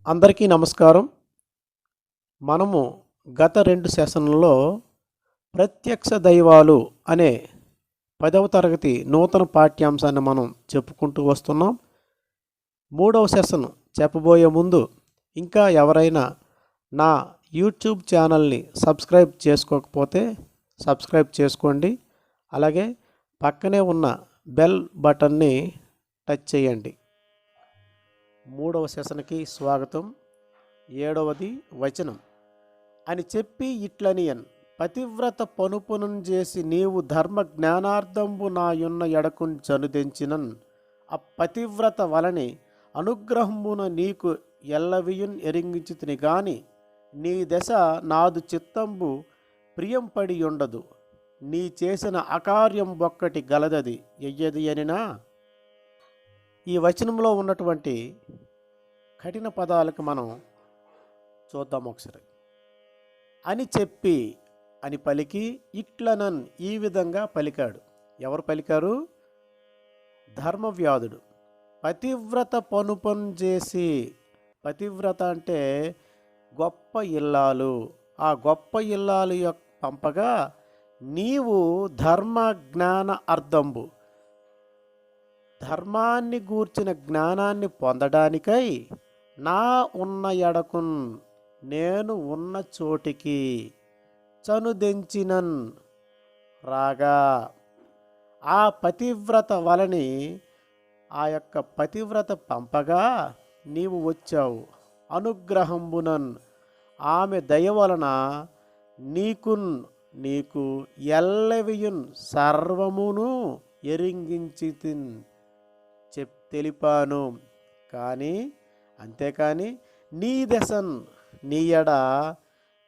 అందరికీ నమస్కారం. మనము గత 2 సెషన్లలో ప్రత్యక్ష దైవాలు అనే 10వ తరగతి నూతన పాఠ్యాంశాన్ని మనం చెప్పుకుంటూ వస్తున్నాం. 3వ సెషన్ చెప్పబోయే ముందు ఇంకా ఎవరైనా నా యూట్యూబ్ ఛానల్ని సబ్స్క్రైబ్ చేసుకోకపోతే సబ్స్క్రైబ్ చేసుకోండి. అలాగే పక్కనే ఉన్న బెల్ బటన్ని టచ్ చేయండి. 3వ సెషన్కి స్వాగతం. 7వది వచనం. అని చెప్పి ఇట్లనియన్ పతివ్రత పనుపునం చేసి నీవు ధర్మ జ్ఞానార్థంబు నాయున్న ఎడకున్ చనుదెంచినన్ ఆ పతివ్రత వలని అనుగ్రహమున నీకు ఎల్లవియున్ ఎరింగించుతిని గాని నీ దశ నాదు చిత్తంబు ప్రియంపడి ఉండదు. నీ చేసిన అకార్యం ఒక్కటి గలదది ఎయ్యది అనినా. ఈ వచనంలో ఉన్నటువంటి కఠిన పదాలకు మనం చూద్దాం ఒకసారి. అని చెప్పి అని పలికి ఇట్లనన్ ఈ విధంగా పలికాడు. ఎవరు పలికారు? ధర్మవ్యాధుడు. పతివ్రత పనుపం చేసి, పతివ్రత అంటే గొప్ప ఇల్లాలు, ఆ గొప్ప ఇల్లాలు యొక్క పంపగా నీవు ధర్మ జ్ఞాన అర్థంబు, ధర్మాన్ని గూర్చిన జ్ఞానాన్ని పొందడానికై నా ఉన్న ఎడకున్ నేను ఉన్న చోటికి చనుదెంచినన్ రాగా ఆ పతివ్రత వలని ఆ యొక్క పతివ్రత పంపగా నీవు వచ్చావు. అనుగ్రహంబునన్ ఆమె దయ వలన నీకు ఎల్లవియున్ సర్వమును ఎరింగించి తెలిపాను. కానీ అంతేకాని నీ దశన్ నీ ఎడ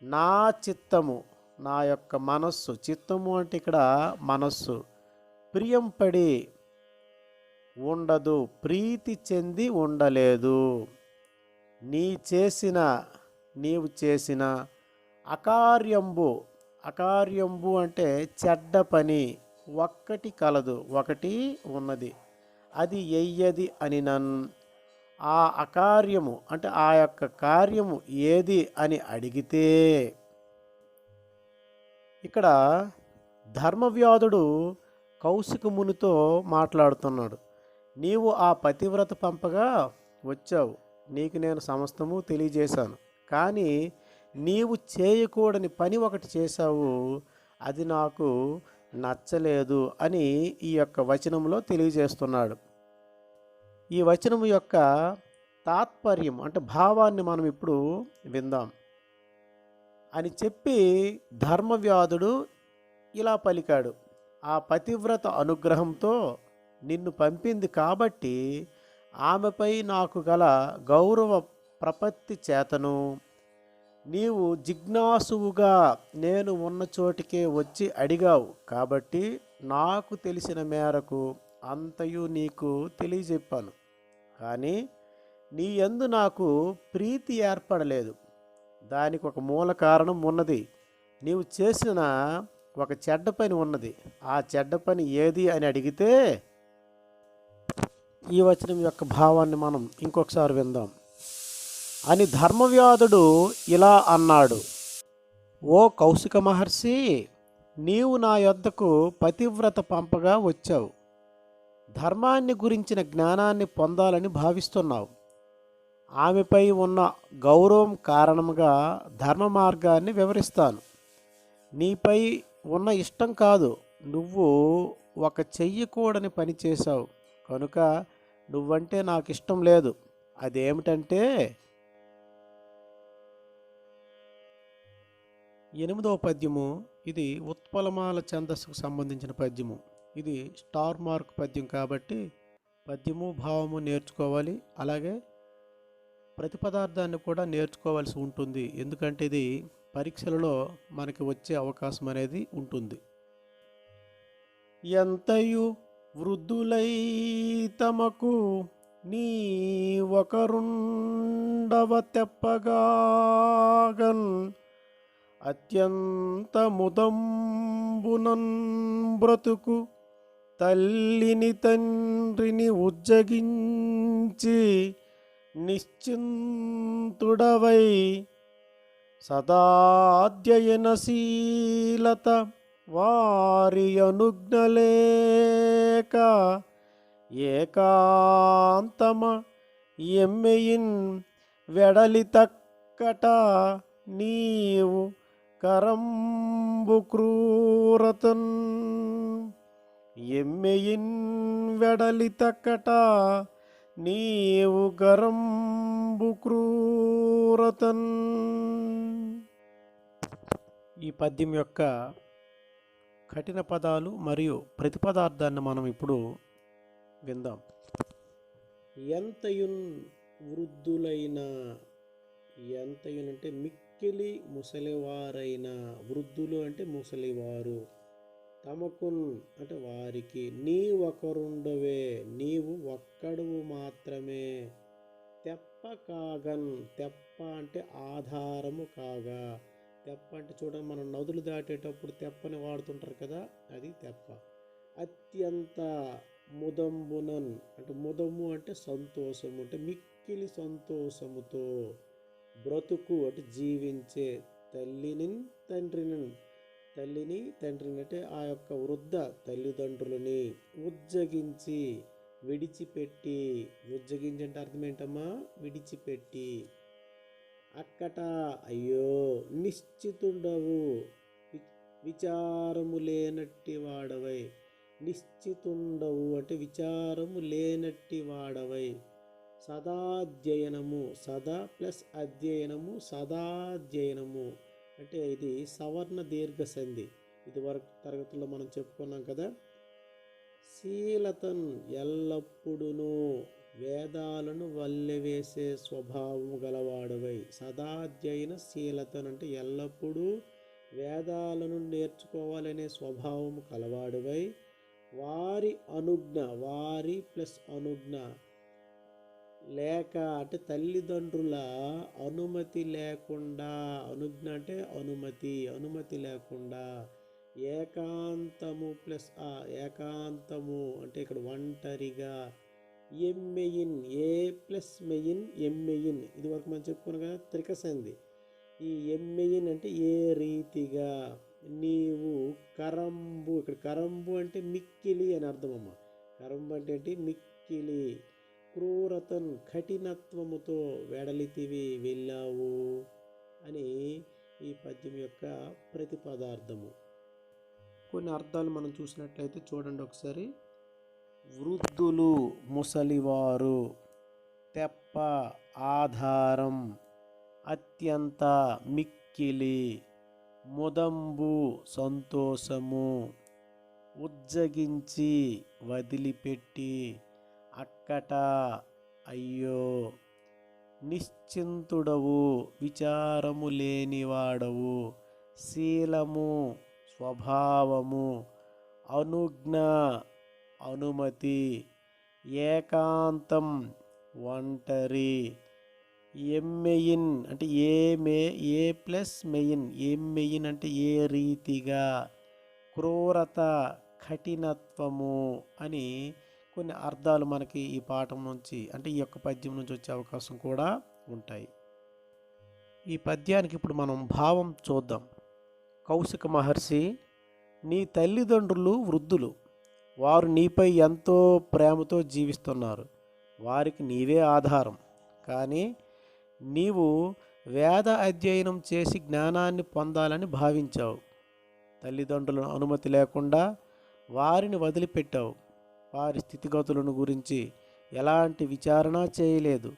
నా చిత్తము, నా యొక్క మనస్సు, చిత్తము అంటే ఇక్కడ మనస్సు ప్రియంపడి ఉండదు, ప్రీతి చెంది ఉండలేదు. నీవు చేసిన అకార్యంబు అంటే చెడ్డ పని ఒక్కటి కలదు, ఒకటి ఉన్నది, అది ఎయ్యది అని ఆ అకార్యము అంటే ఆ యొక్క కార్యము ఏది అని అడిగితే, ఇక్కడ ధర్మవ్యాధుడు కౌశికమునితో మాట్లాడుతున్నాడు. నీవు ఆ పతివ్రత పంపగా వచ్చావు, నీకు నేను సమస్తము తెలియజేశాను, కానీ నీవు చేయకూడని పని ఒకటి చేశావు, అది నాకు నచ్చలేదు అని ఈ యొక్క వచనంలో తెలియజేస్తున్నాడు. ఈ వచనం యొక్క తాత్పర్యం అంటే భావాన్ని మనం ఇప్పుడు విందాం. అని చెప్పి ధర్మవ్యాధుడు ఇలా పలికాడు. ఆ పతివ్రత అనుగ్రహంతో నిన్ను పంపింది కాబట్టి ఆమెపై నాకు గల గౌరవ ప్రపత్తి చేతను నీవు జిజ్ఞాసువుగా నేను ఉన్న చోటికే వచ్చి అడిగావు కాబట్టి నాకు తెలిసిన మేరకు అంతయు నీకు తెలియజెప్పాను. కానీ నీ యందు నాకు ప్రీతి ఏర్పడలేదు. దానికి ఒక మూల కారణం ఉన్నది. నీవు చేసిన ఒక చెడ్డ పని ఉన్నది. ఆ చెడ్డ పని ఏది అని అడిగితే ఈ వచనం యొక్క భావాన్ని మనం ఇంకొకసారి విందాం. అని ధర్మవ్యాధుడు ఇలా అన్నాడు. ఓ కౌశిక మహర్షి, నీవు నా యొద్దకు పతివ్రత పంపగా వచ్చావు. ధర్మాన్ని గురించిన జ్ఞానాన్ని పొందాలని భావిస్తున్నావు. ఆమెపై ఉన్న గౌరవం కారణంగా ధర్మ మార్గాన్ని వివరిస్తాను. నీపై ఉన్న ఇష్టం కాదు, నువ్వు ఒక చెయ్యకూడని పని చేశావు కనుక నువ్వంటే నాకు ఇష్టం లేదు. అదేమిటంటే 8వ పద్యము. ఇది ఉత్పలమాల ఛందస్సుకు సంబంధించిన పద్యము. ఇది స్టార్ మార్క్ పద్యం కాబట్టి పద్యము భావము నేర్చుకోవాలి, అలాగే ప్రతిపదార్థాన్ని కూడా నేర్చుకోవాల్సి ఉంటుంది. ఎందుకంటే ఇది పరీక్షలలో మనకి వచ్చే అవకాశం అనేది ఉంటుంది. ఎంతయు వృద్ధులై తమకు నీ ఒకరుండవ తెప్పగాగన్ అత్యంత ముదంబునన్ బ్రతుకు తల్లిని తండ్రిని ఉజ్జగించి నిశ్చింతుడవై సదాధ్యయనశీలత వారి అనుజ్ఞలేక ఏకాంతమ ఎమ్మెయిన్ వెడలి తక్కట నీవు కరంబు క్రూరతన్ ఎమ్మెయిన్ వెడలి తక్కట నీవు గరంబు క్రూరతన్. ఈ పద్యం యొక్క కఠిన పదాలు మరియు ప్రతిపదార్థాన్ని మనం ఇప్పుడు విందాం. ఎంతయున్ వృద్ధులైన, ఎంతయున్ అంటే మిక్కిలి ముసలివారైన, వృద్ధులు అంటే ముసలివారు, తమకున్ అంటే వారికి, నీ ఒకరుండవే నీవు ఒక్కడువు మాత్రమే, తెప్ప కాగన్ తెప్ప అంటే ఆధారము కాగా, తెప్ప అంటే చూడండి మనం నదులు దాటేటప్పుడు తెప్పని వాడుతుంటారు కదా, అది తెప్ప. అత్యంత ముదంబునన్ అంటే ముదము అంటే సంతోషము, అంటే మిక్కిలి సంతోషముతో, బ్రతుకు అంటే జీవించే, తల్లిని తండ్రిని, తల్లిని తండ్రిని అంటే ఆ యొక్క వృద్ధ తల్లిదండ్రులని ఉజ్జగించి విడిచిపెట్టి, ఉజ్జగించి అంటే అర్థం ఏంటమ్మా, విడిచిపెట్టి, అక్కట అయ్యో నిశ్చితుండవు విచారము లేనట్టి వాడవై, నిశ్చితుండవు అంటే విచారము లేనట్టి వాడవై, సదాధ్యయనము, సదా ప్లస్ అధ్యయనము, సదాధ్యయనము అంటే ఇది సవర్ణ దీర్ఘ సంధి, ఇది వరకు తరగతుల్లో మనం చెప్పుకున్నాం కదా. శీలతన్ ఎల్లప్పుడును వేదాలను వల్లెవేసే స్వభావము గలవాడవై, సదాధ్యయన శీలతన్ అంటే ఎల్లప్పుడూ వేదాలను నేర్చుకోవాలనే స్వభావము కలవాడవై, వారి అనుజ్ఞ, వారి ప్లస్ అనుజ్ఞ లేక అంటే తల్లిదండ్రుల అనుమతి లేకుండా, అనుజ్ఞ అంటే అనుమతి, అనుమతి లేకుండా, ఏకాంతము ప్లస్ ఏకాంతము అంటే ఇక్కడ ఒంటరిగా, ఎమ్మెయిన్ ఏ ప్లస్ మెయిన్ ఎమ్మెయిన్, ఇది వరకు మనం చెప్పుకున్నాం కదా త్రికసంధి. ఈ ఎమ్మెయిన్ అంటే ఏ రీతిగా, నీవు కరంబు, ఇక్కడ కరంబు అంటే మిక్కిలి అని అర్థమమ్మ, కరంబు అంటే ఏంటి, మిక్కిలి, క్రూరతన్ కఠినత్వముతో వెడలితివి వెళ్ళావు అని ఈ పద్యం యొక్క ప్రతిపదార్థము. కొన్ని అర్థాలు మనం చూసినట్లయితే చూడండి ఒకసారి. వృద్ధులు ముసలివారు, తెప్ప ఆధారం, అత్యంత మిక్కిలి, ముదంబు సంతోషము, ఉజ్జగించి వదిలిపెట్టి, అక్కట అయ్యో, నిశ్చింతుడవు విచారము లేనివాడవు, శీలము స్వభావము, అనుజ్ఞ అనుమతి, ఏకాంతం ఒంటరి, ఎమ్మెయిన్ అంటే ఏ ప్లస్ మెయిన్ ఎమ్మెయిన్ అంటే ఏ రీతిగా, క్రూరత కఠినత్వము అని కొన్ని అర్థాలు మనకి ఈ పాఠం నుంచి అంటే ఈ యొక్క పద్యం నుంచి వచ్చే అవకాశం కూడా ఉంటాయి. ఈ పద్యానికి ఇప్పుడు మనం భావం చూద్దాం. కౌశిక మహర్షి, నీ తల్లిదండ్రులు వృద్ధులు, వారు నీపై ఎంతో ప్రేమతో జీవిస్తున్నారు, వారికి నీవే ఆధారం. కానీ నీవు వేద అధ్యయనం చేసి జ్ఞానాన్ని పొందాలని భావించావు, తల్లిదండ్రుల అనుమతి లేకుండా వారిని వదిలిపెట్టావు, వారి స్థితిగతులను గురించి ఎలాంటి విచారణ చేయలేదు,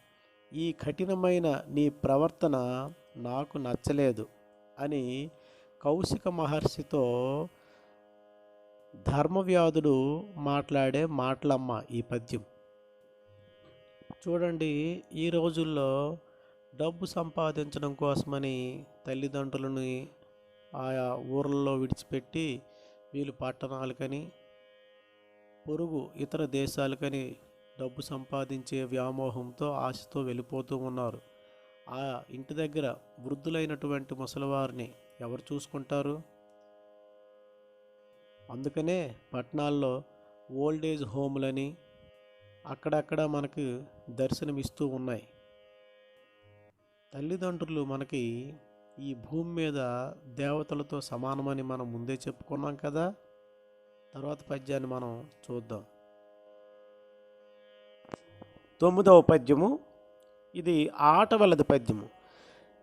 ఈ కఠినమైన నీ ప్రవర్తన నాకు నచ్చలేదు అని కౌశిక మహర్షితో ధర్మవ్యాధుడు మాట్లాడే మాటలమ్మ ఈ పద్యం. చూడండి, ఈ రోజుల్లో డబ్బు సంపాదించడం కోసమని తల్లిదండ్రులని ఆయా ఊర్లలో విడిచిపెట్టి వీళ్ళు పట్టణాలకని పొరుగు ఇతర దేశాలకని డబ్బు సంపాదించే వ్యామోహంతో ఆశతో వెళ్ళిపోతూ ఉన్నారు. ఆ ఇంటి దగ్గర వృద్ధులైనటువంటి ముసలివారిని ఎవరు చూసుకుంటారు? అందుకనే పట్టణాల్లో ఓల్డేజ్ హోమ్లని అక్కడక్కడ మనకు దర్శనమిస్తూ ఉన్నాయి. తల్లిదండ్రులు మనకి ఈ భూమి మీద దేవతలతో సమానమని మనం ముందే చెప్పుకున్నాం కదా. తర్వాత పద్యాన్ని మనం చూద్దాం. 9వ పద్యము, ఇది ఆటవలది పద్యము.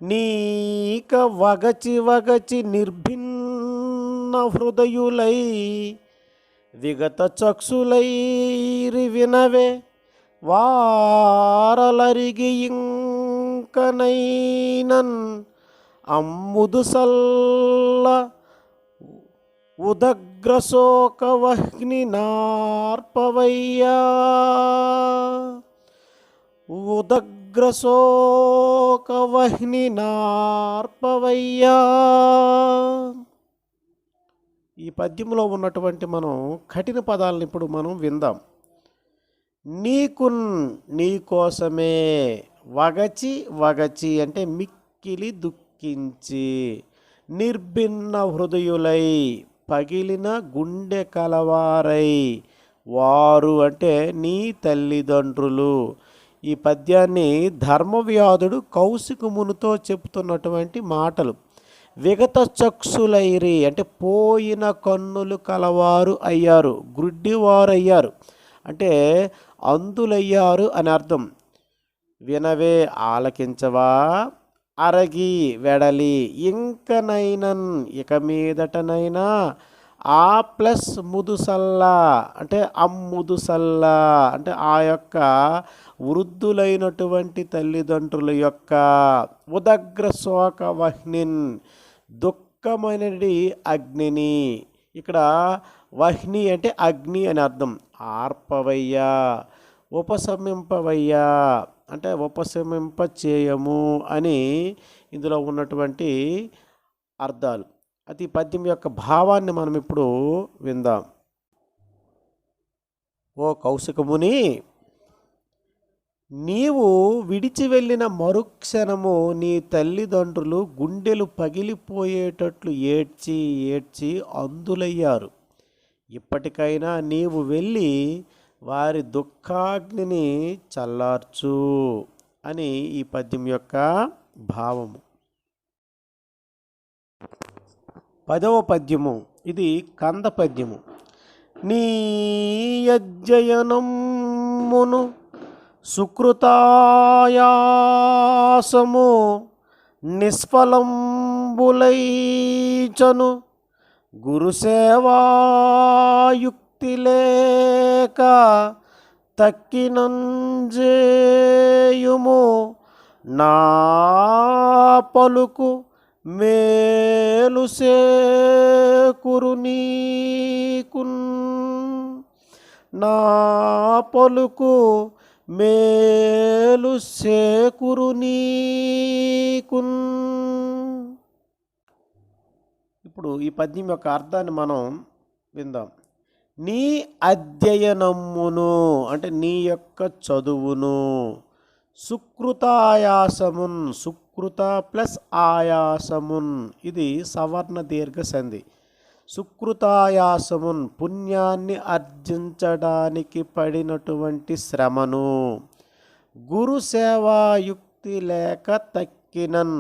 నీక వగచి వగచి నిర్భిన్న హృదయులై విగత చక్షులైరి వినవే వారలరిగి ఇంకనైనన్ అమ్ముదు సల్ల ఉదగ్రశోక వహ్ని నార్పవయ్యా ఉదగ్రశోక వహ్ని నార్పవయ్యా. ఈ పద్యంలో ఉన్నటువంటి మనం కఠిన పదాలను ఇప్పుడు మనం విందాం. నీకోసమే, వగచి వగచి అంటే మిక్కిలి దుఃఖించి, నిర్భిన్న హృదయులై పగిలిన గుండె కలవారై, వారు అంటే నీ తల్లిదండ్రులు. ఈ పద్యాన్ని ధర్మవ్యాధుడు కౌశికమునితో చెప్తున్నటువంటి మాటలు. విగత చక్షులైరి అంటే పోయిన కన్నులు కలవారు అయ్యారు, గ్రుడ్డివారు అయ్యారు, అంటే అంధులయ్యారు అని అర్థం. వినవే ఆలకించవా, అరగి వెడలి, ఇంకనైనన్ ఇక మీదటనైనా, ఆ ప్లస్ ముదుసల్లా అంటే అమ్ముదుసల్లా అంటే ఆ యొక్క వృద్ధులైనటువంటి తల్లిదండ్రుల యొక్క ఉదగ్ర శోక వహ్నిన్ దుఃఖమైనది అగ్నిని. ఇక్కడ వహ్ని అంటే అగ్ని అని అర్థం. ఆర్పవయ్యా, ఉపశమింపవయ్యా అంటే ఉపశమింప చేయము అని ఇందులో ఉన్నటువంటి అర్థాలు. అది పద్యం యొక్క భావాన్ని మనం ఇప్పుడు విందాం. ఓ కౌశికముని, నీవు విడిచి వెళ్ళిన మరుక్షణము నీ తల్లిదండ్రులు గుండెలు పగిలిపోయేటట్లు ఏడ్చి ఏడ్చి అంధులయ్యారు. ఇప్పటికైనా నీవు వెళ్ళి వారి దుఃఖాగ్నిని చల్లార్చు అని ఈ పద్యం యొక్క భావము. 10వ పద్యము, ఇది కంద పద్యము. నీ అధ్యయనమును సుకృతాయాసము నిష్ఫలంబులైచను, గురుసేవాయుక్తి లేక తక్కినంజేయుము, నా పలుకు మేలు సేకురు నీకున్, నా పలుకు మేలు సేకురు నీకున్. ఇప్పుడు ఈ పద్యం యొక్క అర్థాన్ని మనం విందాం. నీ అధ్యయనమును అంటే నీ యొక్క చదువును, సుకృతాయాసమున్ సుకృత ప్లస్ ఆయాసమున్ ఇది సవర్ణ దీర్ఘ సంధి. సుకృతాయాసమున్ పుణ్యాన్ని ఆర్జించడానికి పడినటువంటి శ్రమను, గురు సేవాయుక్తి లేక తక్కినన్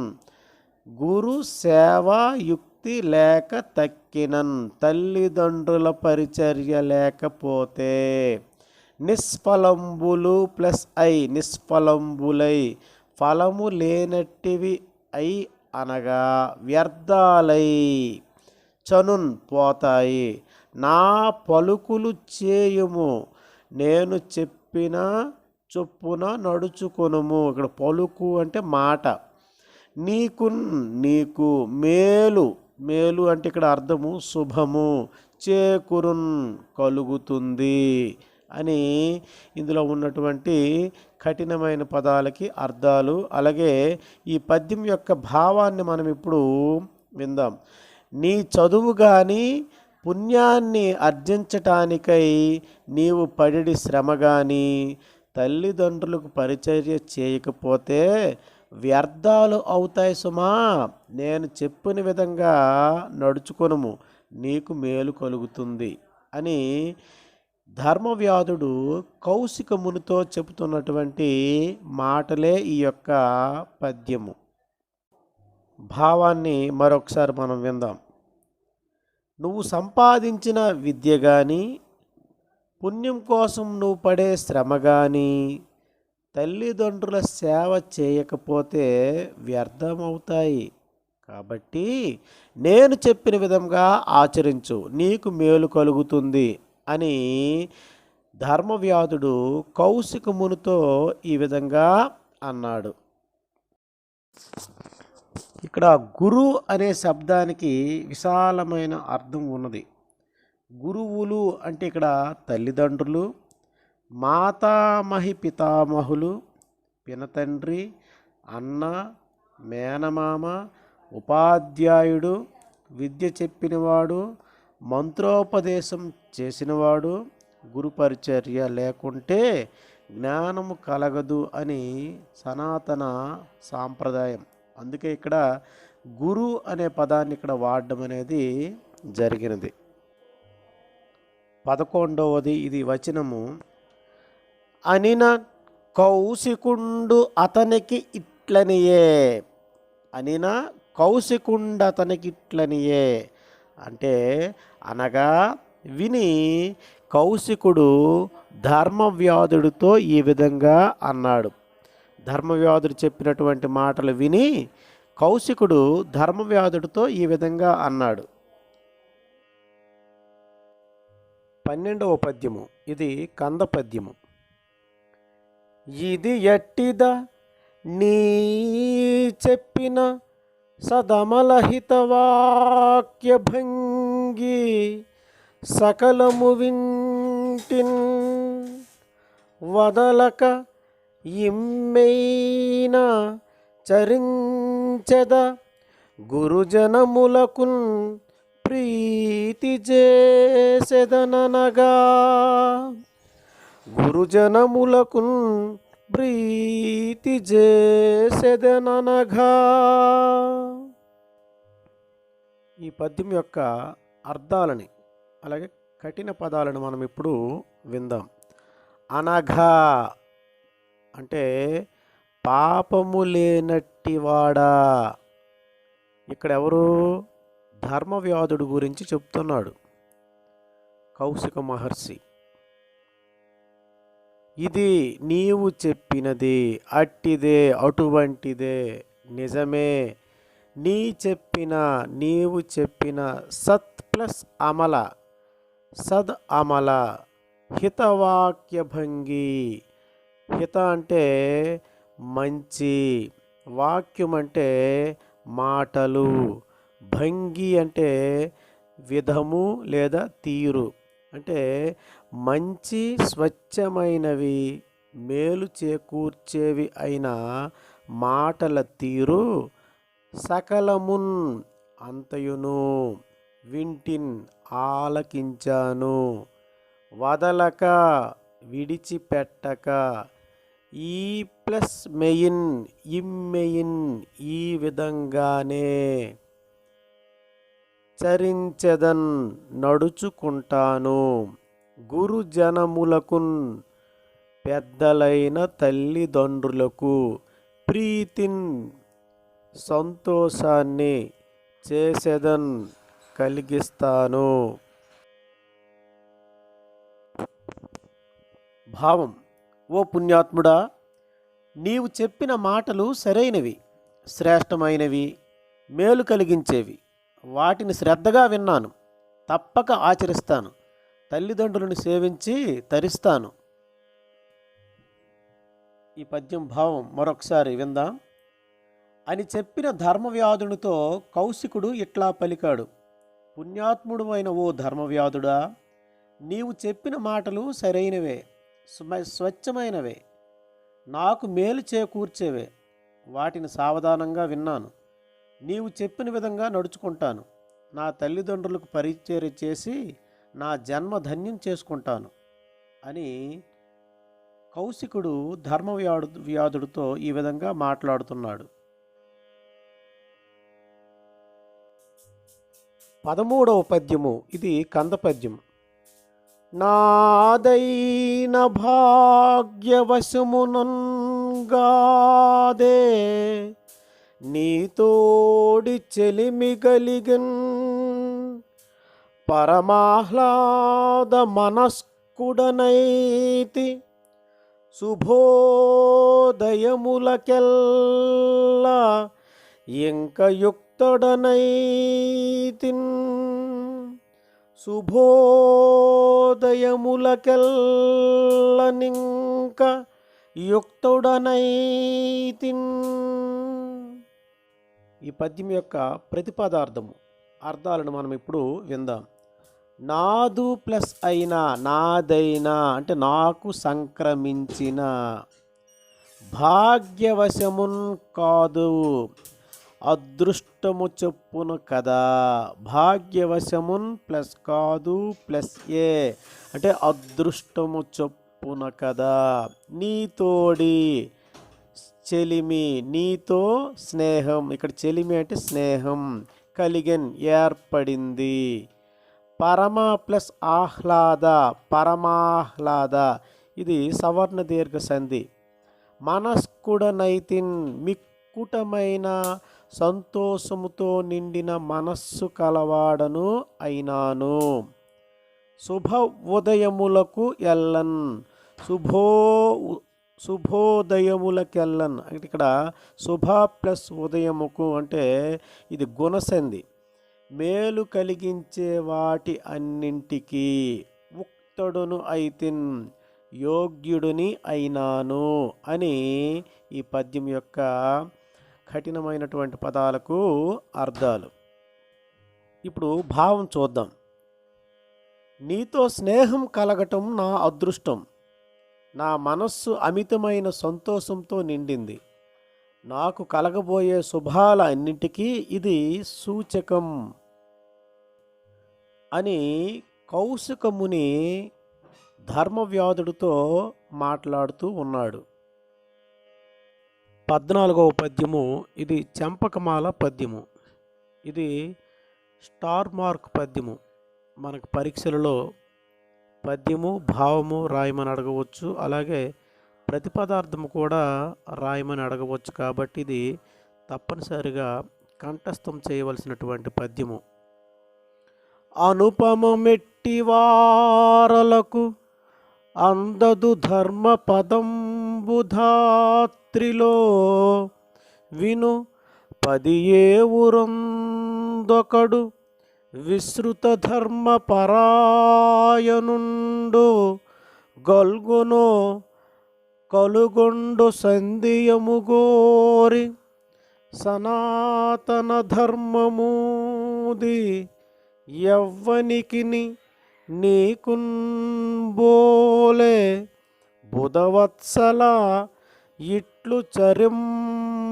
గురు సేవాయుక్తి లేక తక్కినన్ తల్లిదండ్రుల పరిచర్య లేకపోతే, నిష్ఫలంబులు ప్లస్ ఐ నిష్ఫలంబులై ఫలము లేనట్టివి అయి అనగా వ్యర్థాలై చనున్ పోతాయి, నా పలుకులు చేయుము నేను చెప్పిన చొప్పున నడుచుకొనుము. ఇక్కడ పలుకు అంటే మాట. నీకు మేలు, మేలు అంటే ఇక్కడ అర్థము శుభము, చేకూరున్ కలుగుతుంది అని ఇందులో ఉన్నటువంటి కఠినమైన పదాలకి అర్థాలు. అలాగే ఈ పద్యం యొక్క భావాన్ని మనం ఇప్పుడు విందాం. నీ చదువు కానీ పుణ్యాన్ని ఆర్జించటానికై నీవు పడిడి శ్రమ కానీ తల్లిదండ్రులకు పరిచర్య చేయకపోతే వ్యర్థాలు అవుతాయి సుమా. నేను చెప్పిన విధంగా నడుచుకొనుము, నీకు మేలు కలుగుతుంది అని ధర్మవ్యాధుడు కౌశికమునితో చెబుతున్నటువంటి మాటలే ఈ యొక్క పద్యము. భావాన్ని మరొకసారి మనం విందాం. నువ్వు సంపాదించిన విద్య కానీ, పుణ్యం కోసం నువ్వు పడే శ్రమ కానీ, తల్లిదండ్రుల సేవ చేయకపోతే వ్యర్థమవుతాయి. కాబట్టి నేను చెప్పిన విధంగా ఆచరించు, నీకు మేలు కలుగుతుంది అని ధర్మవ్యాధుడు కౌశికమునితో ఈ విధంగా అన్నాడు. ఇక్కడ గురు అనే శబ్దానికి విశాలమైన అర్థం ఉన్నది. గురువులు అంటే ఇక్కడ తల్లిదండ్రులు, మాతామహి పితామహులు, పినతండ్రి, అన్న, మేనమామ, ఉపాధ్యాయుడు, విద్య చెప్పినవాడు, మంత్రోపదేశం చేసినవాడు. గురుపరిచర్య లేకుంటే జ్ఞానము కలగదు అని సనాతన సాంప్రదాయం. అందుకే ఇక్కడ గురు అనే పదాన్ని ఇక్కడ వాడడం అనేది జరిగినది. 11వది ఇది వచనము. అనిన కౌశికుండు అతనికి ఇట్లనియే. అనిన కౌశికుండు అతనికి ఇట్లనియే అంటే అనగా విని కౌశికుడు ధర్మవ్యాధుడితో ఈ విధంగా అన్నాడు. ధర్మవ్యాధుడు చెప్పినటువంటి మాటలు విని కౌశికుడు ధర్మవ్యాధుడితో ఈ విధంగా అన్నాడు. 12వ పద్యము ఇది కంద పద్యము. ఇది ఎట్టిద నీ చెప్పిన సదమలహితవాక్య భంగి సకలము వింటిన్ వదలక ఇమ్మెయిన చరించెద గురుజనములకున్ ప్రీతి చేసెదననగా. గురుజనములకున్ ప్రీతి చేసెదననగా. ఈ పద్యం యొక్క అర్థాలని అలాగే కఠిన పదాలను మనం ఇప్పుడు విందాం. అనఘా అంటే పాపము లేనట్టివాడా. ఇక్కడ ఎవరు? ధర్మవ్యాధుడు గురించి చెప్తున్నాడు కౌశిక మహర్షి. ఇది నీవు చెప్పినది అట్టిదే అటువంటిదే నిజమే. నీవు చెప్పిన సత్ ప్లస్ అమల, సద్ అమల, హితవాక్యభంగి. హిత అంటే మంచి, వాక్యం అంటే మాటలు, భంగి అంటే విధము లేదా తీరు. అంటే మంచి స్వచ్ఛమైనవి మేలు చేకూర్చేవి అయిన మాటల తీరు సకలమున్ అంతయును వింటిన్ ఆలకించాను, వదలక విడిచిపెట్టక, ఈ ప్లస్ మెయిన్ ఇమ్మెయిన్ ఈ విధంగానే, చరించెదన్ నడుచుకుంటాను, గురుజనములకున్ పెద్దలైన తల్లిదండ్రులకు, ప్రీతిన్ సంతోషాన్ని, చేసెదన్ కలిగిస్తాను. భావం: ఓ పుణ్యాత్ముడా, నీవు చెప్పిన మాటలు సరైనవి, శ్రేష్టమైనవి, మేలు కలిగించేవి. వాటిని శ్రద్ధగా విన్నాను, తప్పక ఆచరిస్తాను. తల్లిదండ్రులను సేవించి తరిస్తాను. ఈ పద్యం భావం మరొకసారి విందాం. అని చెప్పిన ధర్మవ్యాధునితో కౌశికుడు ఇట్లా పలికాడు. పుణ్యాత్ముడు అయిన ఓ ధర్మవ్యాధుడా, నీవు చెప్పిన మాటలు సరైనవే, స్వచ్ఛమైనవే, నాకు మేలు చేకూర్చేవే. వాటిని సావధానంగా విన్నాను. నీవు చెప్పిన విధంగా నడుచుకుంటాను. నా తల్లిదండ్రులకు పరిచర్య చేసి నా జన్మ ధన్యం చేసుకుంటాను అని కౌశికుడు ధర్మవ్యాధుడితో ఈ విధంగా మాట్లాడుతున్నాడు. 13వ పద్యము ఇది కంద పద్యం. నాదైన భాగ్యవశమునంగాదే నీతోడి చెలిమి కలిగన్ పరమాహ్లాద మనస్కుడనైతి శుభోదయములకెల్లా ఇంక యుక్తుడనైతిన్ శుభోదయములకెల్లనింక యుక్తుడనైతిన్. ఈ పద్యం యొక్క ప్రతిపదార్థము అర్థాలను మనం ఇప్పుడు విందాం. నాదు ప్లస్ అయినా, నాదైనా అంటే నాకు సంక్రమించిన, భాగ్యవశమున్ కాదు అదృష్టము చెప్పును కదా. భాగ్యవశమున్ ప్లస్ కాదు ప్లస్ ఏ అంటే అదృష్టము చెప్పున కదా. నీతోడి చెలిమి, నీతో స్నేహం, ఇక్కడ చెలిమి అంటే స్నేహం, కలిగన్ ఏర్పడింది. పరమ ప్లస్ ఆహ్లాద, పరమాహ్లాద ఇది సవర్ణ దీర్ఘ సంధి. మనస్కుడనైతిన్ మిక్కుటమైన సంతోషముతో నిండిన మనస్సు కలవాడను అయినాను. శుభ ఉదయములకు ఎల్లన్, శుభోదయములకెల్లన్ అంటే ఇక్కడ శుభ ప్లస్ ఉదయముకు అంటే ఇది గుణసంధి. మేలు కలిగించే వాటి అన్నింటికీ ఉక్తుడును అయితిన్ యోగ్యుడిని అయినాను అని ఈ పద్యం యొక్క కఠినమైనటువంటి పదాలకు అర్థాలు. ఇప్పుడు భావం చూద్దాం. నీతో స్నేహం కలగటం నా అదృష్టం. నా మనస్సు అమితమైన సంతోషంతో నిండింది. నాకు కలగబోయే శుభాల అన్నింటికీ ఇది సూచకం అని కౌశికముని ధర్మవ్యాధుడితో మాట్లాడుతూ ఉన్నాడు. 14వ పద్యము ఇది చంపకమాల పద్యము. ఇది స్టార్ మార్క్ పద్యము. మనకు పరీక్షలలో పద్యము భావము రాయమని అడగవచ్చు, అలాగే ప్రతిపదార్థము కూడా రాయమని అడగవచ్చు. కాబట్టి ఇది తప్పనిసరిగా కంఠస్థం చేయవలసినటువంటి పద్యము. అనుపమమెట్టి వారలకు అందదు ధర్మ పదంబుధాత్రిలో విను 10 ఊరందొకడు విశ్రుత ధర్మ పరాయనుండు గల్గునో కలుగొండు సంధియము గోరి సనాతన ధర్మమూది యవ్వనికిని నీకున్ బోలే బుధవత్సల ఇట్లు చరింపవచ్చునే.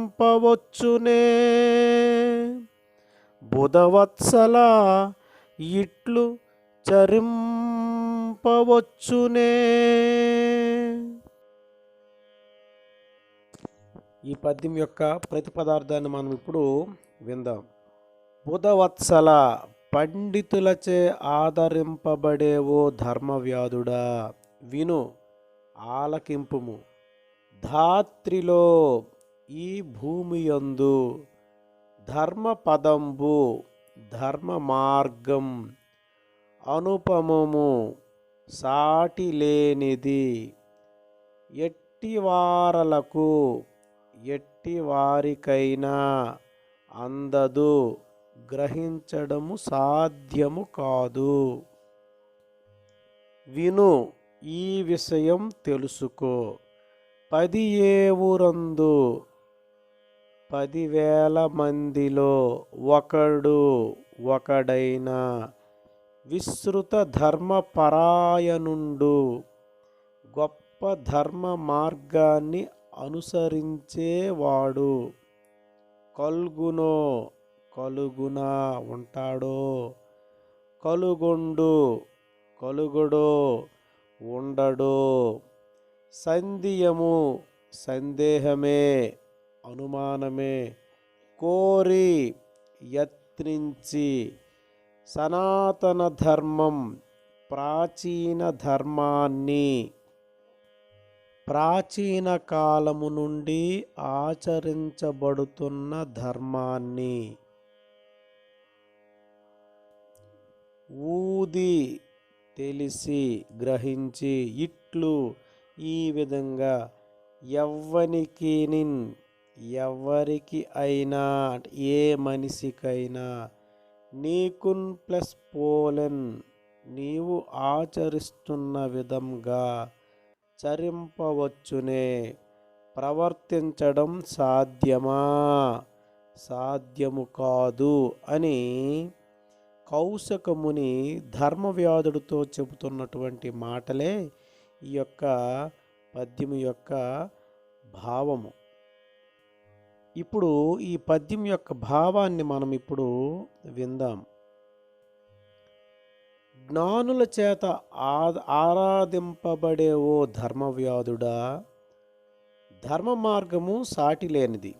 బుధవత్సల ఇట్లు చరింపవచ్చునే. ఈ పద్యం యొక్క ప్రతిపదార్థాన్ని మనం ఇప్పుడు విందాం. బుధవత్సల పండితులచే ఆదరింపబడేవో ధర్మవ్యాధుడా విను ఆలకింపుము. ధాత్రిలో ఈ భూమియందు ధర్మపదంబు ధర్మ మార్గం అనుపమము సాటి లేనిది ఎట్టివారలకు ఎట్టివారికైనా అందదు గ్రహించడము సాధ్యము కాదు. విను ఈ విషయం తెలుసుకో. 10 ఊరందు 10,000 మందిలో ఒకడైన విస్తృత ధర్మ పరాయణుండు గొప్ప ధర్మ మార్గాన్ని అనుసరించేవాడు కల్గునో కలుగునా ఉంటాడో కలుగొండు కలుగడో ఉండడో సందేహము సందేహమే అనుమానమే కోరి యత్నించి సనాతన ధర్మం ప్రాచీన ధర్మాన్ని, ప్రాచీన కాలము నుండి ఆచరించబడుతున్న ధర్మాన్ని, ఊది తెలిసి గ్రహించి ఇట్లు ఈ విధంగా ఎవరికి అయినా ఏ మనిషికైనా నీకున్ ప్లస్ పోలెన్ నీవు ఆచరిస్తున్న విధంగా చరింపవచ్చునే, ప్రవర్తించడం సాధ్యమా? సాధ్యము కాదు అని కౌశికముని ధర్మవ్యాధుడితో చెబుతున్నటువంటి మాటలే ఈ యొక్క పద్యం యొక్క భావము. ఇప్పుడు ఈ పద్యం యొక్క భావాన్ని మనం ఇప్పుడు విందాం. జ్ఞానుల చేత ఆరాధింపబడే ఓ ధర్మవ్యాధుడా, ధర్మ మార్గము సాటి లేనిది.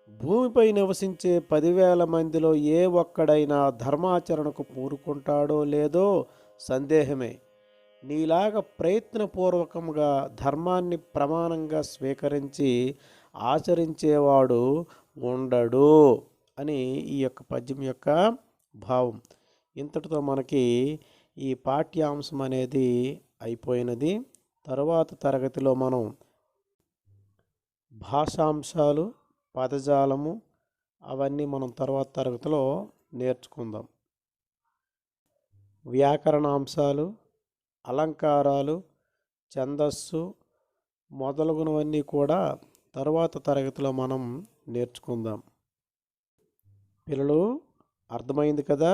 భూమిపై నివసించే 10,000 మందిలో ఏ ఒక్కడైనా ధర్మాచరణకు పూనుకుంటాడో లేదో సందేహమే. నీలాగా ప్రయత్నపూర్వకంగా ధర్మాన్ని ప్రమాణంగా స్వీకరించి ఆచరించేవాడు ఉండడు అని ఈ యొక్క పద్యం యొక్క భావం. ఇంతటితో మనకి ఈ పాఠ్యాంశం అనేది అయిపోయినది. తరువాత తరగతిలో మనం భాషాంశాలు, పదజాలము అవన్నీ మనం తర్వాత తరగతిలో నేర్చుకుందాం. వ్యాకరణాంశాలు, అలంకారాలు, ఛందస్సు మొదలగునవన్నీ కూడా తరువాత తరగతిలో మనం నేర్చుకుందాం. పిల్లలు, అర్థమైంది కదా?